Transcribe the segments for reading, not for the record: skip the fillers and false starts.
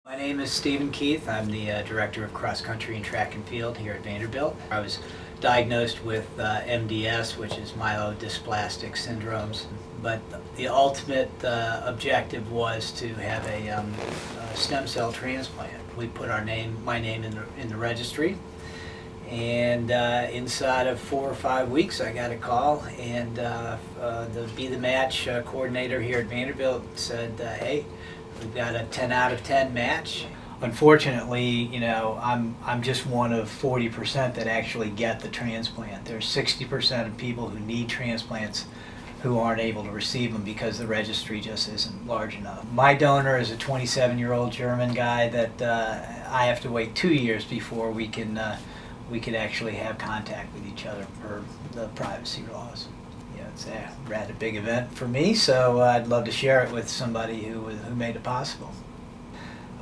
My name is Stephen Keith. I'm the Director of Cross Country and Track and Field here at Vanderbilt. I was diagnosed with MDS, which is myelodysplastic syndromes, but the ultimate objective was to have a stem cell transplant. We put my name in the registry, and inside of 4 or 5 weeks I got a call, and the Be the Match coordinator here at Vanderbilt said, hey, we've got a 10 out of 10 match. Unfortunately, I'm just one of 40% that actually get the transplant. There's 60% of people who need transplants who aren't able to receive them because the registry just isn't large enough. My donor is a 27-year-old German guy that I have to wait 2 years before we can actually have contact with each other for the privacy laws. It's a rather big event for me, so I'd love to share it with somebody who made it possible.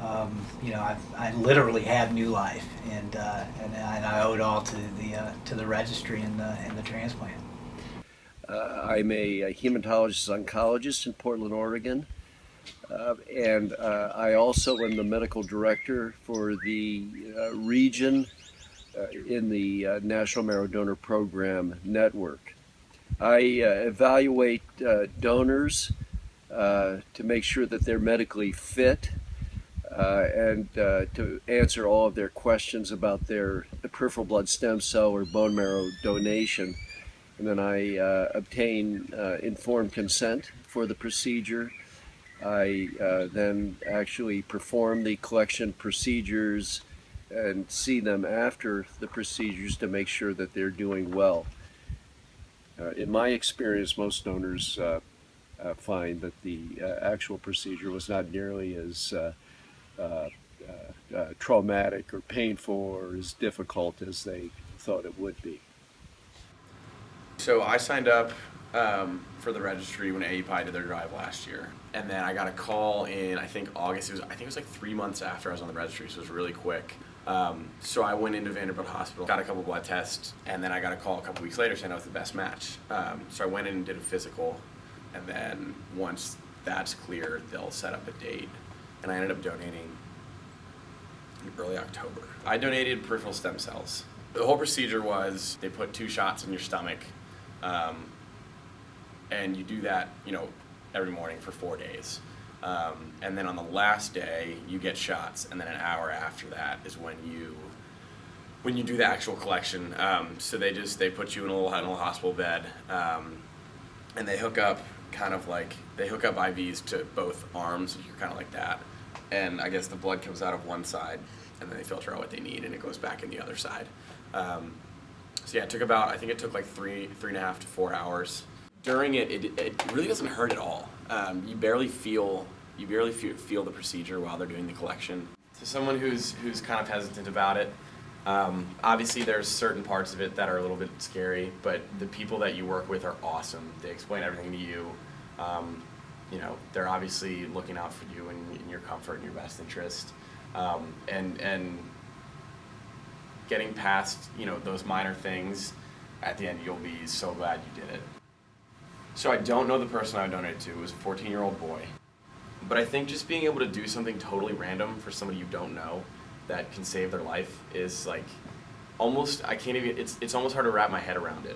I literally have new life, and I owe it all to the registry and the transplant. I'm a hematologist oncologist in Portland, Oregon, and I also am the medical director for the region in the National Marrow Donor Program Network. I evaluate donors to make sure that they're medically fit and to answer all of their questions about their peripheral blood stem cell or bone marrow donation. And then I obtain informed consent for the procedure. I then actually perform the collection procedures and see them after the procedures to make sure that they're doing well. In my experience, most donors find that the actual procedure was not nearly as traumatic or painful or as difficult as they thought it would be. So I signed up for the registry when AEPi did their drive last year, and then I got a call in I think August. I think it was like 3 months after I was on the registry, so it was really quick. So I went into Vanderbilt Hospital, got a couple blood tests, and then I got a call a couple weeks later saying I was the best match. So I went in and did a physical, and then once that's cleared, they'll set up a date. And I ended up donating in early October. I donated peripheral stem cells. The whole procedure was they put 2 shots in your stomach, and you do that, every morning for 4 days. And then on the last day, you get shots, and then an hour after that is when you do the actual collection. So they put you in a little hospital bed, and they hook up IVs to both arms. You're kind of like that, and I guess the blood comes out of one side, and then they filter out what they need, and it goes back in the other side. So yeah, it took I think it took like 3.5 to 4 hours. During it really doesn't hurt at all. You barely feel the procedure while they're doing the collection. To someone who's kind of hesitant about it, obviously there's certain parts of it that are a little bit scary, but the people that you work with are awesome. They explain everything to you. They're obviously looking out for you and in your comfort and your best interest. And getting past those minor things, at the end you'll be so glad you did it. So I don't know the person I donated to. It was a 14-year-old boy. But I think just being able to do something totally random for somebody you don't know that can save their life is like almost, it's almost hard to wrap my head around it.